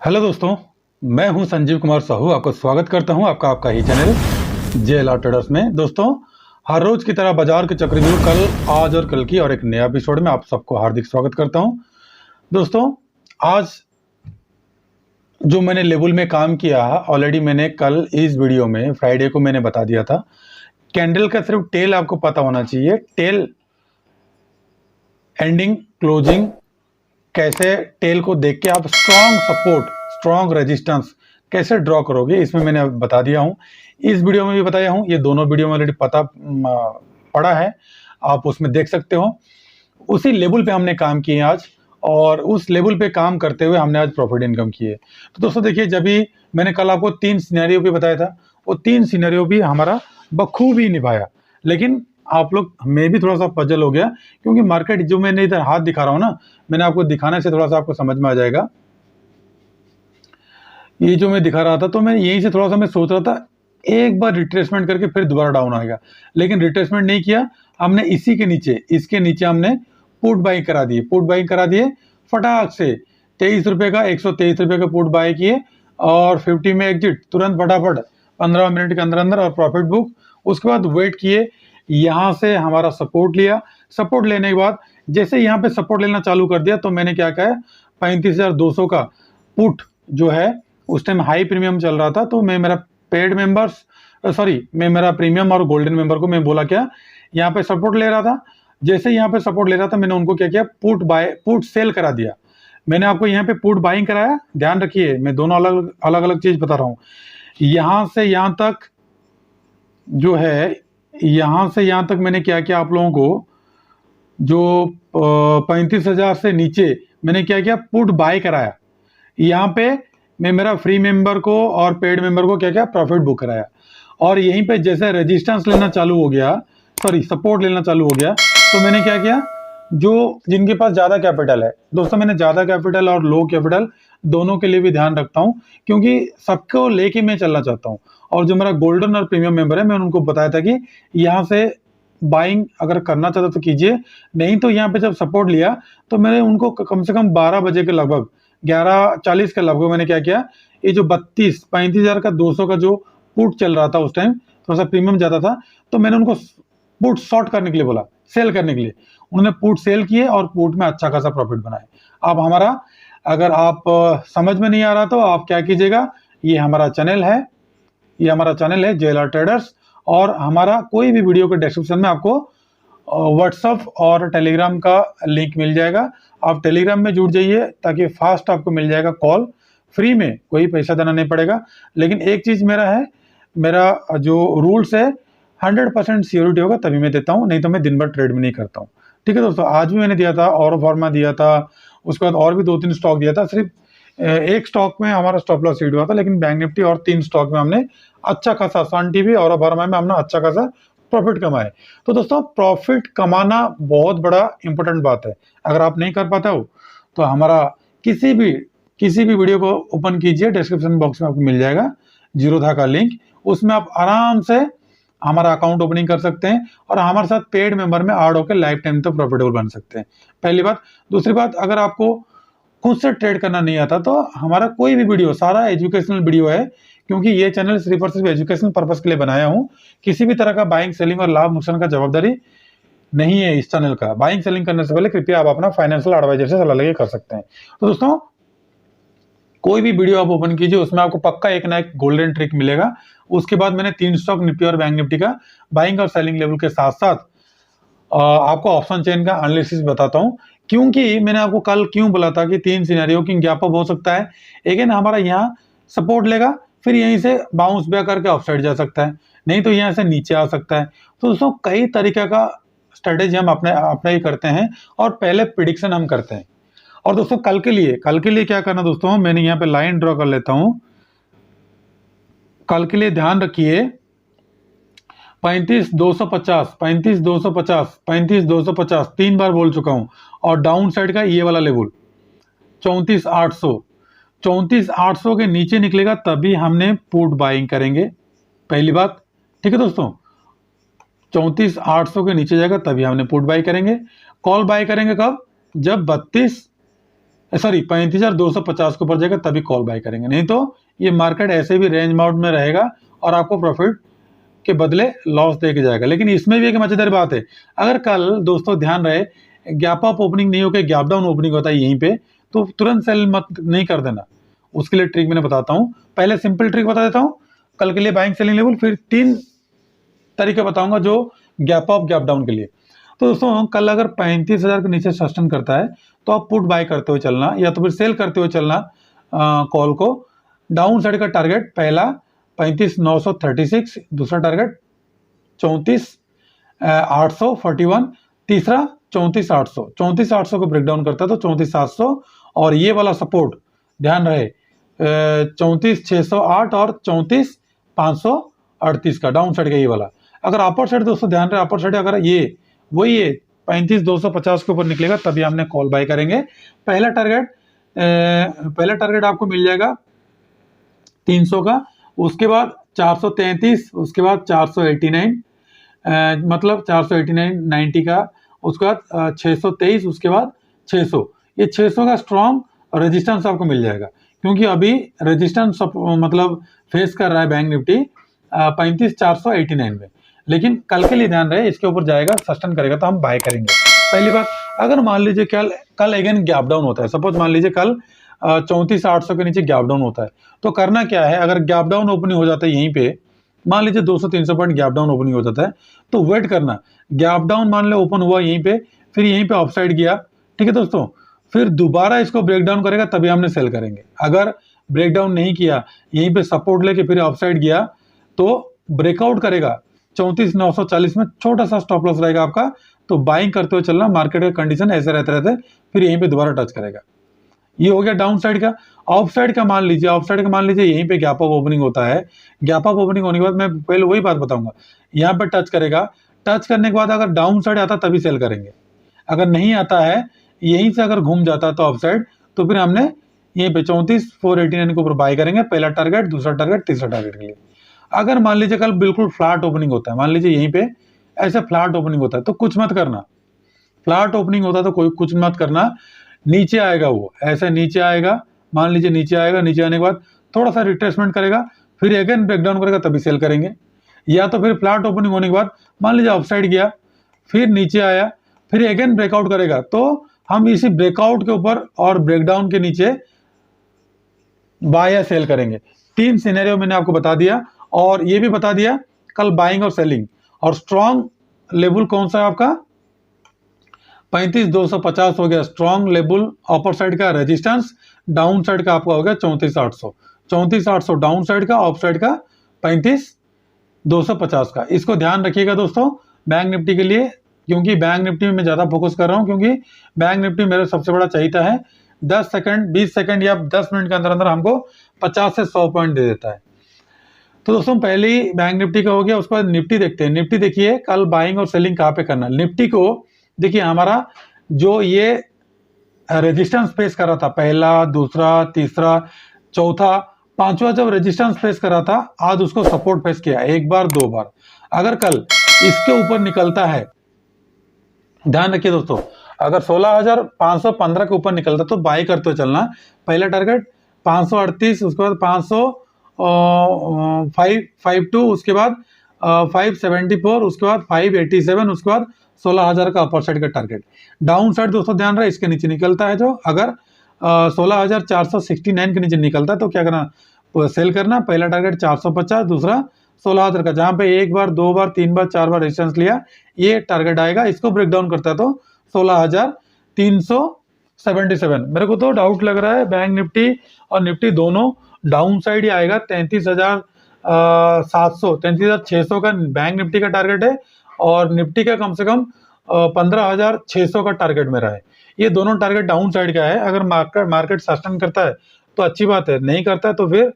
Hello दोस्तों, मैं हूं संजीव कुमार साहू। आपका स्वागत करता हूं आपका आपका ही चैनल जेएलआर ट्रेडर्स में। दोस्तों, हर रोज की तरह बाजार के चक्रव्यूह कल, आज और कल की और एक नया एपिसोड में आप सबको हार्दिक स्वागत करता हूं। दोस्तों, आज जो मैंने लेवल में काम किया ऑलरेडी मैंने कल इस वीडियो में फ्राइडे को मैंने बता दिया था। कैंडल का सिर्फ टेल आपको पता होना चाहिए, टेल एंडिंग क्लोजिंग, कैसे टेल को देख के आप स्ट्रॉन्ग सपोर्ट स्ट्रॉन्ग रेजिस्टेंस कैसे ड्रॉ करोगे, इसमें मैंने बता दिया हूं। इस वीडियो में भी बताया हूं, ये दोनों वीडियो में ऑलरेडी पड़ा है, आप उसमें देख सकते हो। उसी लेवल पे हमने काम किए आज, और उस लेवल पे काम करते हुए हमने आज प्रॉफिट इनकम किए। तो दोस्तों देखिए, जब भी मैंने कल आपको 3 सिनेरियो भी बताया था, वो 3 सिनेरियो भी हमारा बखूबी निभाया। लेकिन आप लोग, मैं भी थोड़ा सा पजल हो गया, क्योंकि मार्केट जो मैंने इधर हाथ दिखा रहा हूँ ना, मैंने आपको दिखाने से थोड़ा सा आपको समझ में आ जाएगा। ये जो मैं दिखा रहा था, तो मैं यहीं से थोड़ा सा मैं सोच रहा था एक बार रिट्रेसमेंट करके फिर दोबारा डाउन आएगा, लेकिन रिट्रेसमेंट नहीं किया। हमने इसी के नीचे, इसके नीचे हमने पुट बाइंग करा दिए, पुट बाइंग करा दिए फटाक से। 23 रुपये का 123 रुपये का पुट बाय किए और 50 में एग्जिट तुरंत फटाफट 15 मिनट के अंदर अंदर, और प्रॉफिट बुक। उसके बाद वेट किए, यहाँ से हमारा सपोर्ट लिया। सपोर्ट लेने के बाद जैसे यहाँ पे सपोर्ट लेना चालू कर दिया, तो मैंने क्या कहा, 35,200 का पुट जो है, उस टाइम हाई प्रीमियम चल रहा था, तो मैं मेरा पेड मेंबर्स मैं मेरा प्रीमियम और गोल्डन मेंबर को मैं बोला क्या, यहाँ पे सपोर्ट ले रहा था। जैसे यहाँ पे सपोर्ट ले रहा था, मैंने उनको क्या किया, पुट सेल करा दिया। मैंने आपको यहाँ पे पुट बाइंग कराया, ध्यान रखिए, मैं दोनों अलग अलग चीज बता रहा हूँ। यहाँ से यहाँ तक जो है, यहाँ से यहाँ तक मैंने क्या किया, आप लोगों को जो 35,000 से नीचे मैंने क्या किया, पुट बाय कराया। यहाँ पे मैं मेरा फ्री मेंबर को और पेड मेंबर को क्या किया, प्रॉफिट बुक कराया। और यहीं पे जैसे रेजिस्टेंस लेना चालू हो गया, सपोर्ट लेना चालू हो गया, तो मैंने क्या किया, जो जिनके पास ज़्यादा कैपिटल है, दोस्तों मैंने ज़्यादा कैपिटल और लो कैपिटल दोनों के लिए भी ध्यान रखता हूँ, क्योंकि सबको लेके मैं चलना चाहता हूँ। और जो मेरा गोल्डन और प्रीमियम मेंबर है, मैंने उनको बताया था कि यहाँ से बाइंग अगर करना चाहता तो कीजिए, नहीं तो यहाँ पे जब सपोर्ट लिया, तो मैंने उनको कम से कम 12 बजे के लगभग, 11:40 के लगभग मैंने क्या किया, ये जो 35,200 का जो पुट चल रहा था उस टाइम, थोड़ा सा प्रीमियम ज़्यादा था, तो मैंने उनको पुट शॉर्ट करने के लिए बोला, सेल करने के लिए। उन्होंने पुट सेल किए और पुट में अच्छा खासा प्रॉफिट बनाए। अब हमारा, अगर आप समझ में नहीं आ रहा, तो आप क्या कीजिएगा, ये हमारा चैनल है, ये हमारा चैनल है जेएलआर ट्रेडर्स, और हमारा कोई भी वीडियो के डिस्क्रिप्शन में आपको व्हाट्सअप और टेलीग्राम का लिंक मिल जाएगा। आप टेलीग्राम में जुड़ जाइए, ताकि फास्ट आपको मिल जाएगा कॉल, फ्री में, कोई पैसा देना नहीं पड़ेगा। लेकिन एक चीज़ मेरा है, मेरा जो रूल्स है, 100% सिक्योरिटी होगा तभी मैं देता हूँ, नहीं तो मैं दिन भर ट्रेड में नहीं करता हूँ। ठीक है दोस्तों, आज भी मैंने दिया था, और फार्मा दिया था, उसके बाद और भी 2-3 स्टॉक दिया था। सिर्फ एक स्टॉक में हमारा स्टॉप लॉस हिट हुआ था, लेकिन बैंक निफ्टी और 3 स्टॉक में हमने अच्छा खासा, सन टीवी और फार्मा में हमने अच्छा खासा प्रॉफिट कमाए। तो दोस्तों, प्रॉफिट कमाना बहुत बड़ा इंपॉर्टेंट बात है। अगर आप नहीं कर पाते हो, तो हमारा किसी भी वीडियो को ओपन कीजिए, डिस्क्रिप्शन बॉक्स में आपको मिल जाएगा जीरोधा का लिंक, उसमें आप आराम से हमारा अकाउंट ओपनिंग कर सकते हैं, और हमारे साथ पेड मेंबर में ऐड होकर लाइफ टाइम तक प्रॉफिटेबल बन सकते हैं। पहली बात। दूसरी बात, अगर आपको खुद से ट्रेड करना नहीं आता, तो हमारा कोई भी वीडियो, सारा एजुकेशनल वीडियो है, क्योंकि ये चैनल सिर्फ और सिर्फ एजुकेशनल पर्पस के लिए बनाया हूँ। किसी भी तरह का बाइंग सेलिंग और लाभ नुकसान का जवाबदारी नहीं है इस चैनल का। बाइंग सेलिंग करने से पहले कृपया आप अपना फाइनेंशियल एडवाइजर से सलाह लेके कर सकते हैं। तो दोस्तों, कोई भी वीडियो आप ओपन कीजिए, उसमें आपको पक्का एक ना एक गोल्डन ट्रिक मिलेगा। उसके बाद मैंने 3 स्टॉक, निफ्टी और बैंक निफ्टी का बाइंग और सेलिंग लेवल के साथ साथ आपको ऑप्शन चेन का एनालिसिस बताता हूं, क्योंकि मैंने आपको कल क्यों बोला था कि 3 सिनेरियो किंग गैप अप हो सकता है। अगेन हमारा यहाँ सपोर्ट लेगा, फिर यहीं से बाउंस बैक करके अपसाइड जा सकता है, नहीं तो यहाँ से नीचे आ सकता है। तो दोस्तों, कई तरीके का स्ट्रेटेजी हम अपने ही करते हैं, और पहले प्रिडिक्शन हम करते हैं। और दोस्तों, कल के लिए क्या करना दोस्तों, मैंने यहाँ पे लाइन ड्रॉ कर लेता हूं। कल के लिए ध्यान रखिए, 35,250, 35,250, 35,250 3 बार बोल चुका हूं, और डाउन साइड का ये वाला लेवल 34,800, 34,800 के नीचे निकलेगा तभी हमने पुट बाइंग करेंगे, पहली बात। ठीक है दोस्तों, 34,800 के नीचे जाएगा तभी हमने पुट बाई करेंगे। कॉल बाय करेंगे कब, जब सॉरी 35,250 के ऊपर जाएगा तभी कॉल बाय करेंगे, नहीं तो ये मार्केट ऐसे भी रेंज बाउंड में रहेगा और आपको प्रॉफिट के बदले लॉस दे के जाएगा। लेकिन इसमें भी एक मजेदार बात है, अगर कल दोस्तों ध्यान रहे गैप अप ओपनिंग नहीं होकर गैप डाउन ओपनिंग होता है यहीं पे, तो तुरंत सेल मत नहीं कर देना। उसके लिए ट्रिक मैंने बताता हूँ, पहले सिंपल ट्रिक बता देता हूँ कल के लिए बाइंग सेलिंग लेवल, फिर 3 तरीके बताऊंगा जो गैप अप गैप डाउन के लिए। तो दोस्तों कल अगर 35,000 के नीचे सस्टेन करता है तो आप पुट बाय करते हुए चलना या तो फिर सेल करते हुए चलना कॉल को। डाउन साइड का टारगेट पहला 35,936, दूसरा टारगेट 34,841, तीसरा 34,800। 34,800 को ब्रेक डाउन करता है तो 34,700, और ये वाला सपोर्ट ध्यान रहे 34,608 और 34,538 का डाउन साइड का ये वाला। अगर अपर साइड दोस्तों ध्यान रहे, अपर साइड अगर ये वही है 35,250 के ऊपर निकलेगा तभी हमने कॉल बाय करेंगे। पहला टारगेट आपको मिल जाएगा 300 का, उसके बाद 433, उसके बाद 489, मतलब 489 90 का, उसके बाद 623, उसके बाद 600। ये 600 का स्ट्रॉन्ग रेजिस्टेंस आपको मिल जाएगा, क्योंकि अभी रेजिस्टेंस मतलब फेस कर रहा है बैंक निफ्टी 35,489 में। लेकिन कल के लिए ध्यान रहे इसके ऊपर जाएगा सस्टेन करेगा तो हम बाय करेंगे। पहली बात, अगर मान लीजिए कल अगेन गैप डाउन होता है, सपोज मान लीजिए कल 34,800 के नीचे गैप डाउन होता है, तो करना क्या है, अगर गैप डाउन ओपनिंग हो जाता है यहीं पे, मान लीजिए 200-300 पॉइंट गैप डाउन ओपनिंग हो जाता है, तो वेट करना। गैप डाउन मान लो ओपन हुआ यहीं पे, फिर यहीं पे अपसाइड गया, ठीक है दोस्तों, फिर दोबारा इसको ब्रेक डाउन करेगा तभी हमने सेल करेंगे। अगर ब्रेक डाउन नहीं किया, यहीं पे सपोर्ट लेके फिर अपसाइड गया, तो ब्रेकआउट करेगा 34,940 में, छोटा सा स्टॉप लॉस रहेगा आपका, तो बाइंग करते हुए चलना। मार्केट का कंडीशन ऐसे रहते फिर यहीं पे दोबारा टच करेगा। ये हो गया डाउन साइड का। ऑफ साइड का मान लीजिए यहीं पे गैप अप ओपनिंग होता है। गैप अप ओपनिंग होने के बाद मैं पहले वही बात बताऊंगा, यहाँ पे टच करेगा, टच करने के बाद अगर डाउन साइड आता तभी सेल करेंगे। अगर नहीं आता है, यहीं से अगर घूम जाता तो ऑफ साइड, तो फिर हमने यहीं पे 34,489 के ऊपर बाय करेंगे, पहला टारगेट, दूसरा टारगेट, तीसरा टारगेट के लिए। अगर मान लीजिए कल बिल्कुल फ्लैट ओपनिंग होता है, मान लीजिए यहीं पे ऐसे फ्लैट ओपनिंग होता है, तो कुछ मत करना। फ्लैट ओपनिंग होता है तो कोई कुछ मत करना, नीचे आएगा, वो ऐसे नीचे आएगा, मान लीजिए नीचे आएगा, नीचे आने के बाद थोड़ा सा रिट्रेसमेंट करेगा, फिर अगेन ब्रेकडाउन करेगा तभी सेल करेंगे। या तो फिर फ्लैट ओपनिंग होने के बाद मान लीजिए अपसाइड गया, फिर नीचे आया, फिर अगेन ब्रेकआउट करेगा, तो हम इसी ब्रेकआउट के ऊपर और ब्रेकडाउन के नीचे बाय या सेल करेंगे। 3 सिनेरियो मैंने आपको बता दिया, और ये भी बता दिया कल बाइंग और सेलिंग। और स्ट्रॉन्ग लेवल कौन सा है आपका, 35,250 हो गया स्ट्रॉन्ग लेवल अपर साइड का रेजिस्टेंस, डाउन साइड का आपका हो गया 34,800। 34,800 डाउन साइड का, ऑफ साइड का 35,250 का। इसको ध्यान रखिएगा दोस्तों बैंक निफ्टी के लिए, क्योंकि बैंक निफ्टी में मैं ज़्यादा फोकस कर रहा हूं, क्योंकि बैंक निफ्टी मेरा सबसे बड़ा चाहता है 10 सेकंड 20 सेकंड या 10 मिनट के अंदर अंदर हमको 50 से 100 पॉइंट दे देता है। तो दोस्तों पहले ही बैंक निफ्टी का हो गया, उसके बाद निफ्टी देखते हैं। निफ्टी देखिए कल बाइंग और सेलिंग कहाँ पे करना। निफ्टी को देखिए हमारा जो ये रेजिस्टेंस फेस कर रहा था, पहला, दूसरा, तीसरा, चौथा, पांचवा जब रेजिस्टेंस फेस कर रहा था, आज उसको सपोर्ट फेस किया, एक बार, 2 बार। अगर कल इसके ऊपर निकलता है, ध्यान रखिए दोस्तों, अगर 16,515 के ऊपर निकलता तो बाई करते हुए चलना। पहला टारगेट 538, उसके बाद 552, उसके बाद 574, उसके बाद 587, उसके बाद 16,000 का अपर साइड का टारगेट। डाउन साइड दोस्तों ध्यान रहे इसके नीचे निकलता है, जो अगर 16,469 के नीचे निकलता है तो क्या करना, सेल करना। पहला टारगेट 450, दूसरा 16,000 का, जहां पे 1 बार, 2 बार, 3 बार, 4 बार रेजिस्टेंस लिया, ये टारगेट आएगा। इसको ब्रेक डाउन करता है तो 16,377। मेरे को तो डाउट लग रहा है बैंक निफ्टी और निफ्टी दोनों डाउन साइड ही आएगा। 33,700, 33,600 का बैंक निफ्टी का टारगेट है, और निफ्टी का कम से कम 15,600 का टारगेट मेरा है। ये दोनों टारगेट डाउन साइड का है। अगर मार्केट सस्टेन करता है तो अच्छी बात है, नहीं करता है तो फिर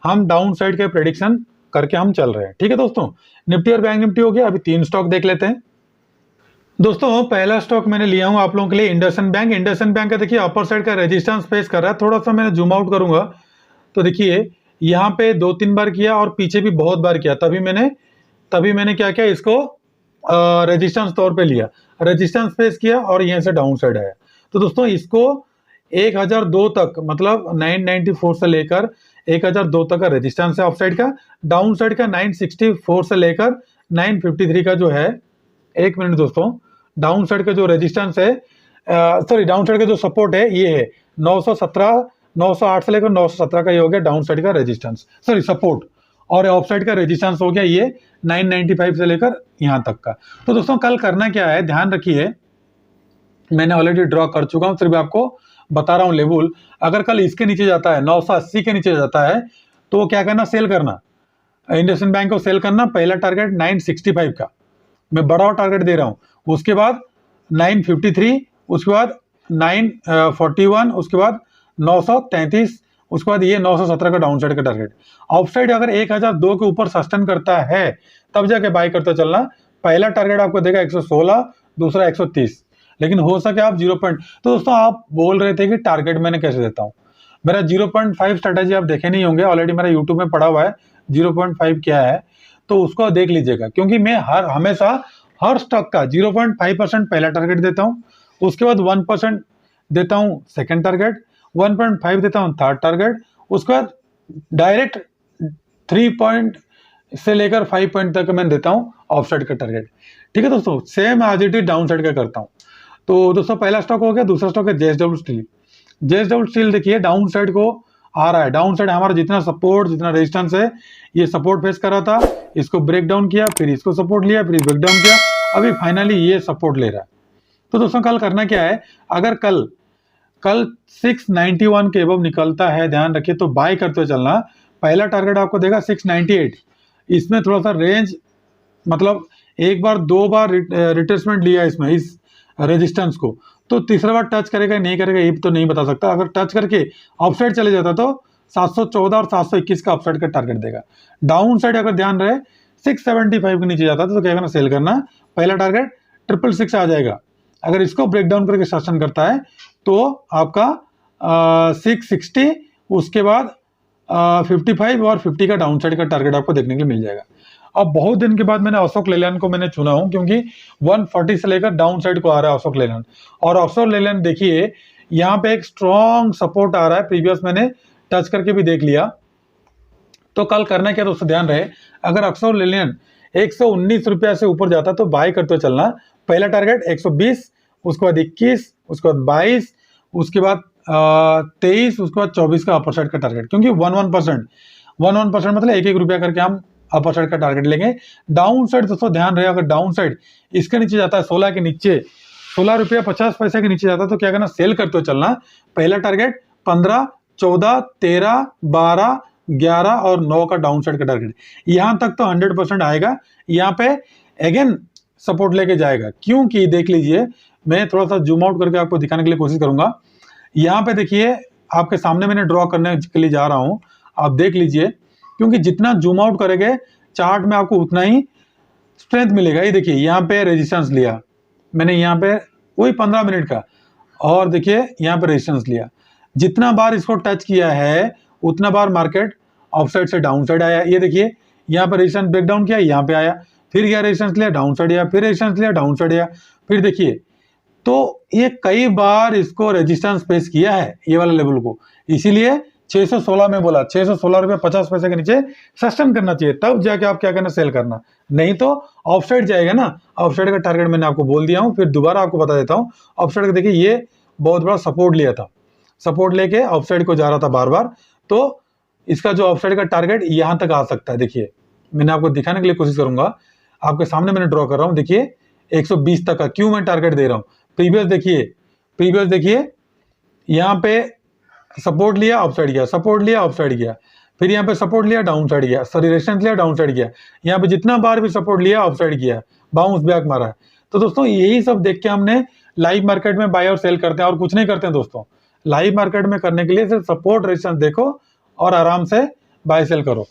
हम डाउन साइड के प्रेडिक्शन करके हम चल रहे हैं। ठीक है दोस्तों, निफ्टी और बैंक निफ्टी हो गया। अभी 3 स्टॉक देख लेते हैं दोस्तों। पहला स्टॉक मैंने लिया हूं आप लोगों के लिए इंडसइंड बैंक। इंडसइंड बैंक का देखिए अपर साइड का रेजिस्टेंस फेस कर रहा है। थोड़ा सा मैंने जूम आउट करूंगा तो देखिए यहाँ पे 2-3 बार किया और पीछे भी बहुत बार किया, तभी मैंने क्या किया, इसको रेजिस्टेंस तौर पे लिया, रेजिस्टेंस फेस किया और यहाँ से डाउन साइड आया। तो दोस्तों इसको 1002 तक, मतलब 994 से लेकर 1002 तक का रेजिस्टेंस है ऑफ साइड का। डाउन साइड का 964 से लेकर 953 का जो है, एक मिनट दोस्तों, डाउन साइड का जो रेजिस्टेंस है, सॉरी डाउन साइड का जो सपोर्ट है ये है 917, 908 से लेकर 917 का ये हो गया डाउन साइड का रेजिस्टेंस, सॉरी सपोर्ट। और ऑफ साइड का रेजिस्टेंस हो गया ये 995 से लेकर यहाँ तक का। तो दोस्तों कल करना क्या है, ध्यान रखिए, मैंने ऑलरेडी ड्रॉ कर चुका हूँ, सिर्फ आपको बता रहा हूँ लेवल। अगर कल इसके नीचे जाता है, 980 के नीचे जाता है, तो क्या करना, सेल करना, इंडसइंड बैंक को सेल करना। पहला टारगेट 965 का मैं बड़ा टारगेट दे रहा हूँ, उसके बाद 953, उसके बाद 941, उसके बाद 933, उसके बाद ये 917 का डाउन साइड का टारगेट। ऑफ साइड अगर 1002 के ऊपर सस्टेन करता है तब जाके बाय करते चलना। पहला टारगेट आपको देगा 116, दूसरा 130, लेकिन हो सके आप 0 पॉइंट। तो दोस्तों आप बोल रहे थे कि टारगेट मैंने कैसे देता हूँ, मेरा 0.5 स्ट्रेटेजी आप देखे नहीं होंगे, ऑलरेडी मेरा यूट्यूब में पड़ा हुआ है 0.5 क्या है, तो उसको देख लीजिएगा। क्योंकि मैं हमेशा हर स्टॉक का 0.5% पहला टारगेट देता हूँ, उसके बाद 1% देता हूँ सेकंड टारगेट, 1.5 देता हूँ थर्ड टारगेट, उसके बाद डायरेक्ट 3 पॉइंट से लेकर 5 पॉइंट तक मैं देता हूँ ऑफ साइड का टारगेट। ठीक है दोस्तों, same as it is down side का करता हूँ। तो दोस्तों पहला स्टॉक हो गया, दूसरा स्टॉक है जेएसडब्ल्यू स्टील। जेएसडब्ल्यू स्टील देखिए डाउन साइड को आ रहा है, डाउन साइड हमारा जितना सपोर्ट जितना रेजिस्टेंस है, ये सपोर्ट फेस कर रहा था, इसको ब्रेक डाउन किया, फिर इसको सपोर्ट लिया, फिर ब्रेक डाउन किया, अभी फाइनली ये सपोर्ट ले रहा है। तो दोस्तों कल करना क्या है, अगर कल 691 के एबव निकलता है, ध्यान रखिए, तो बाय करते हुए चलना। पहला टारगेट आपको देगा 698, इसमें थोड़ा सा रेंज, मतलब एक बार दो बार रिट्रेसमेंट लिया इसमें, इस रेजिस्टेंस को, तो तीसरा बार टच करेगा नहीं करेगा ये तो नहीं बता सकता। अगर टच करके अपसाइड चले जाता तो 714 और 721 का अपसाइड का टारगेट देगा। डाउन साइड अगर ध्यान रहे 675 के नीचे जाता तो क्या करना, सेल करना। पहला टारगेट 666 आ जाएगा। अगर इसको ब्रेक डाउन करके सेशन करता है तो आपका 660, उसके बाद 55 और 50 का डाउन साइड का टारगेट आपको देखने के लिए मिल जाएगा। अब बहुत दिन के बाद मैंने अशोक लेलैंड को मैंने चुना हूं, क्योंकि 140 से लेकर डाउन साइड को आ रहा है अशोक लेलैंड। और अशोक लेलैंड देखिए यहाँ पे एक स्ट्रॉन्ग सपोर्ट आ रहा है, प्रीवियस मैंने टच करके भी देख लिया। तो कल करना क्या दोस्तों, ध्यान रहे, अगर अशोक लेलैंड 119 रुपया से ऊपर जाता तो बाय करते चलना। पहला टारगेट 120, उसके बाद 21, उसके बाद 22, उसके बाद 23, उसके बाद 24 का अपर साइड का टारगेट। क्योंकि 1% मतलब 1-1 रुपया करके हम अपर साइड का टारगेट लेंगे। डाउन साइड दोस्तों ध्यान रहे, अगर डाउन साइड इसके नीचे जाता है 16 के नीचे, 16 रुपया 50 पैसे के नीचे जाता है तो क्या करना, सेल करते चलना। पहला टारगेट 15, 14, 13, 12, 11 और 9 का डाउन साइड का टारगेट। यहां तक तो 100% आएगा, यहाँ पे अगेन सपोर्ट लेके जाएगा। क्योंकि देख लीजिए, मैं थोड़ा सा जूम आउट करके आपको दिखाने के लिए कोशिश करूंगा। यहाँ पे देखिए आपके सामने मैंने ड्रॉ करने के लिए जा रहा हूं, आप देख लीजिए। क्योंकि जितना जूम आउट करेंगे चार्ट में आपको उतना ही स्ट्रेंथ मिलेगा। ये देखिए यहाँ पे रेजिस्टेंस लिया मैंने, यहाँ पे वही 15 मिनट का, और देखिए यहाँ पे रेजिस्टेंस लिया। जितना बार इसको टच किया है उतना बार मार्केट ऑफ साइड से डाउन साइड आया। ये देखिए यहाँ पे रेजिस्टेंस ब्रेक डाउन किया, यहाँ पे आया, फिर यह रेजिस्टेंस लिया डाउन साइड आया, फिर रेजिस्टेंस लिया डाउन साइड आया, फिर देखिए। तो ये कई बार इसको रेजिस्टेंस फेस किया है ये वाला लेवल को, इसीलिए 616 में बोला 616 रुपये 50 पैसे के नीचे सस्टेन करना चाहिए, तब जाके आप क्या करना, सेल करना। नहीं तो ऑफ साइड जाएगा ना। ऑफ साइड का टारगेट मैंने आपको बोल दिया हूँ, फिर दोबारा आपको बता देता हूँ। ऑफ साइड का देखिए ये बहुत बड़ा सपोर्ट लिया था, सपोर्ट लेके ऑफ साइड को जा रहा था बार बार। तो इसका जो ऑफ साइड का टारगेट यहाँ तक आ सकता है। देखिए मैंने आपको दिखाने के लिए कोशिश करूंगा, आपके सामने मैंने ड्रॉ कर रहा हूँ। देखिए 120 तक का क्यों मैं टारगेट दे रहा हूँ। प्रीवियस देखिए यहाँ पे सपोर्ट लिया अप साइड गया, सपोर्ट लिया अप साइड गया, फिर यहाँ पे सपोर्ट लिया डाउन साइड गया, सॉरी रेजिस्टेंस लिया डाउन साइड गया, यहाँ पे जितना बार भी सपोर्ट लिया अप साइड गया, बाउंस बैक मारा है। तो दोस्तों यही सब देख के हमने लाइव मार्केट में बाय और सेल करते हैं और कुछ नहीं करते हैं दोस्तों। लाइव मार्केट में करने के लिए सिर्फ सपोर्ट रेजिस्टेंस देखो और आराम से बाय सेल करो।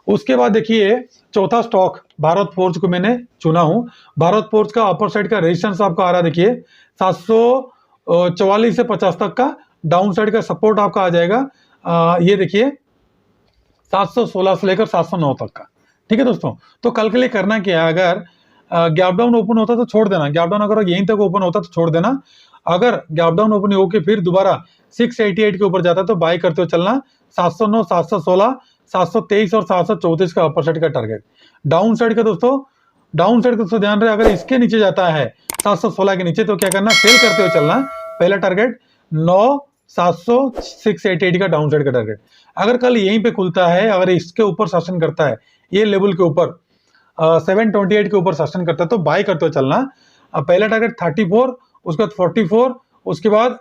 उसके बाद देखिए चौथा स्टॉक भारत फोर्ज को मैंने चुना हूं। भारत फोर्ज का अपर साइड का रेजिस्टेंस आपका आ रहा है, देखिए 744 से 50 तक का। डाउन साइड का सपोर्ट आपका आ जाएगा ये देखिए 716 से लेकर 709 तक का। ठीक है दोस्तों, तो कल के लिए करना क्या है, अगर गैप डाउन ओपन होता तो छोड़ देना, गैप डाउन अगर यहीं तक ओपन होता तो छोड़ देना। अगर गैप डाउन ओपनिंग होके फिर दोबारा 688 के ऊपर जाता है तो बाय करते हुए चलना 709, 716, 723 और 734 का अपर साइड का टारगेट। डाउन साइड का दोस्तों, डाउन साइड का दोस्तों ध्यान रहे, अगर इसके नीचे जाता है 716 के नीचे तो क्या करना, सेल करते हुए चलना। पहला टारगेट 9, 700, 688 का डाउन साइड का टारगेट। अगर कल यहीं पे खुलता है, अगर इसके ऊपर शासन करता है, ये लेवल के ऊपर 728 के ऊपर शासन करता है तो बाय करते हुए चलना। पहला टारगेट 34, उसके बाद 44, उसके बाद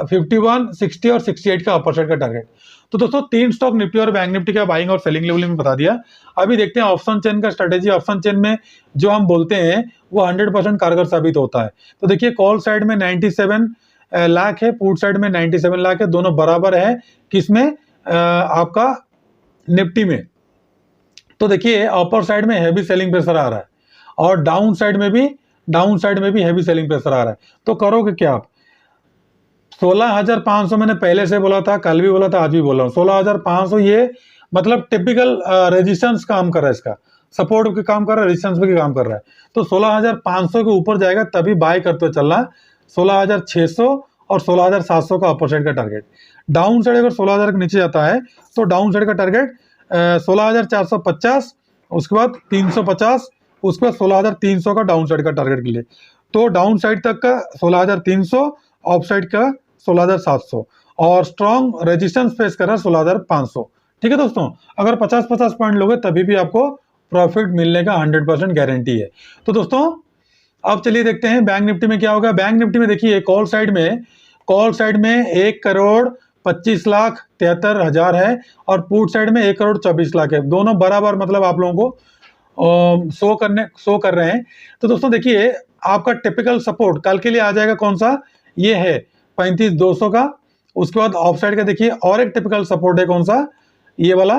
51, 60 और 68 का अपर साइड का टारगेट। तो दोस्तों 3 स्टॉक निफ्टी और बैंक निफ्टी का बाइंग और सेलिंग लेवल में बता दिया। अभी देखते हैं ऑप्शन चेन का स्ट्रेटेजी। ऑप्शन चेन में जो हम बोलते हैं वो 100% कारगर साबित होता है। तो देखिए कॉल साइड में 97 लाख है, पुट साइड में 97 लाख है, दोनों बराबर है किसमें, आपका निफ्टी में। तो देखिए अपर साइड में हैवी सेलिंग प्रेशर आ रहा है और डाउन साइड में भी हैवी सेलिंग प्रेशर आ रहा है। तो करोगे क्या आप, 16,500 मैंने पहले से बोला था, कल भी बोला था, आज भी बोल रहा हूँ, 16,500 ये मतलब टिपिकल रेजिस्टेंस काम कर रहा है, इसका सपोर्ट भी काम कर रहा है, रेजिस्टेंस भी काम कर रहा है। तो 16,500 के ऊपर जाएगा तभी बाय करते हुए चलना। 16,600 और 16,700 का अपर साइड का टारगेट। डाउन साइड अगर 16,000 के नीचे जाता है तो डाउन साइड का टारगेट 16,450, उसके बाद 350, उसके बाद 16,300 का डाउन साइड का टारगेट के लिए। तो डाउन साइड तक का 16,300, ऑफ साइड का 16,700 और स्ट्रॉन्ग रेजिस्टेंस फेस कर रहा है 16,500। ठीक है दोस्तों, अगर 50-50 पॉइंट लोगे तभी भी आपको प्रॉफिट मिलने का 100% गारंटी है। तो दोस्तों अब चलिए देखते हैं बैंक निफ्टी में क्या होगा। बैंक निफ्टी में देखिए कॉल साइड में 1,25,73,73,000 है और पुट साइड में 1,24,00,000 है। दोनों बराबर मतलब आप लोगों को शो कर रहे हैं। तो दोस्तों देखिए आपका टिपिकल सपोर्ट कल के लिए आ जाएगा कौन सा, ये है 35,200 का। उसके बाद ऑफ साइड का देखिए और एक टिपिकल सपोर्ट है कौन सा, ये वाला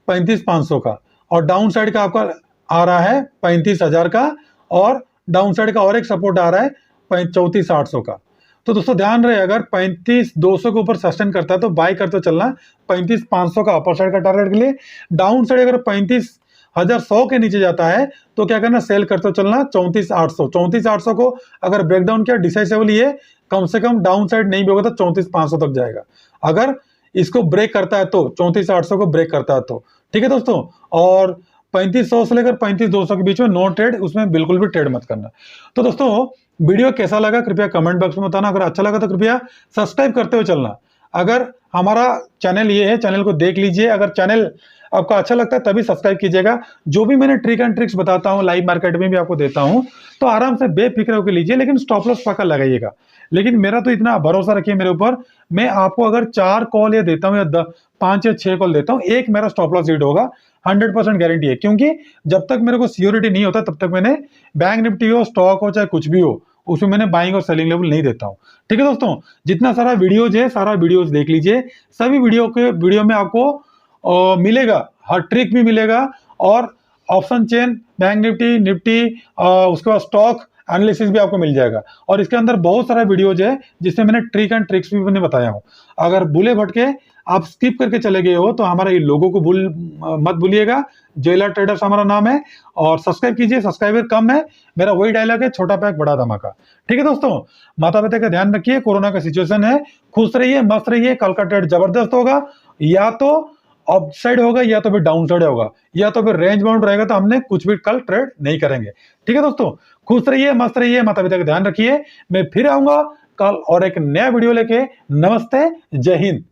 35,500 का। और डाउन साइड का आपका आ रहा है 35,000 का और डाउन साइड का और एक सपोर्ट आ रहा है 34,800 का। तो दोस्तों ध्यान रहे, अगर 35,200 के ऊपर सस्टेन करता है तो बाय करते चलना 35,500 का अपर साइड का टारगेट के लिए। डाउन साइड अगर 35,100 के नीचे जाता है तो क्या करना, सेल करते चलना 34,800। 34,800 को अगर ब्रेकडाउन किया डिसाइसिवली, ये कम से कम डाउन साइड नहीं भी होगा तो 34,500 तक जाएगा। अगर इसको ब्रेक करता है तो 34,800 को ब्रेक करता है तो ठीक है दोस्तों। और 3500 से लेकर 35,200 के बीच में नो ट्रेड, उसमें बिल्कुल भी ट्रेड मत करना। तो दोस्तों वीडियो कैसा लगा कृपया कमेंट बॉक्स में बताना। अगर अच्छा लगा तो कृपया सब्सक्राइब करते हुए चलना। अगर हमारा चैनल ये है, चैनल को देख लीजिए, अगर चैनल आपको अच्छा लगता है तभी सब्सक्राइब कीजिएगा। जो भी मैंने ट्रिक एंड ट्रिक्स बताता हूँ लाइव मार्केट में भी आपको देता हूँ, तो आराम से बेफिक्र होकर लीजिए, लेकिन स्टॉप लॉस पक्का लगाइएगा। लेकिन मेरा तो इतना भरोसा रखिए मेरे ऊपर, मैं आपको अगर 4 कॉल या देता हूँ या 5 या 6 कॉल देता हूँ, एक मेरा स्टॉप लॉस हिट होगा, 100% गारंटी है। क्योंकि जब तक मेरे को सियोरिटी नहीं होता तब तक मैंने बैंक निफ्टी हो, स्टॉक हो, चाहे कुछ भी हो, उसमें मैंने बाइंग और सेलिंग लेवल नहीं देता हूँ। ठीक है दोस्तों, जितना सारा वीडियोज है सारा वीडियोज देख लीजिए। सभी वीडियो में आपको मिलेगा, हर ट्रिक भी मिलेगा और ऑप्शन चेन, बैंक निफ्टी, उसके बाद स्टॉक एनालिसिस भी आपको मिल जाएगा। और इसके अंदर बहुत सारा वीडियोज है जिसमें मैंने ट्रिक एंड ट्रिक्स भी मैंने बताया हूँ। अगर भूले भटके आप स्किप करके चले गए हो तो हमारा ये लोगों को मत भूलिएगा। ज्वेलर ट्रेडर्स हमारा नाम है और सब्सक्राइब कीजिए, सब्सक्राइबर कम है, मेरा वही डायलॉग है, छोटा पैक बड़ा धमाका। ठीक है दोस्तों, माता पिता का ध्यान रखिए, कोरोना का सिचुएशन है, खुश रहिए, मस्त रहिए। कल का ट्रेड जबरदस्त होगा, या तो अप साइड होगा या तो फिर डाउन साइड होगा, या तो फिर रेंज बाउंड रहेगा, तो हमने कुछ भी कल ट्रेड नहीं करेंगे। ठीक है दोस्तों, खुश रहिए, मस्त रहिए, माता पिता का ध्यान रखिए। मैं फिर आऊंगा कल और एक नया वीडियो लेके। नमस्ते, जय हिंद।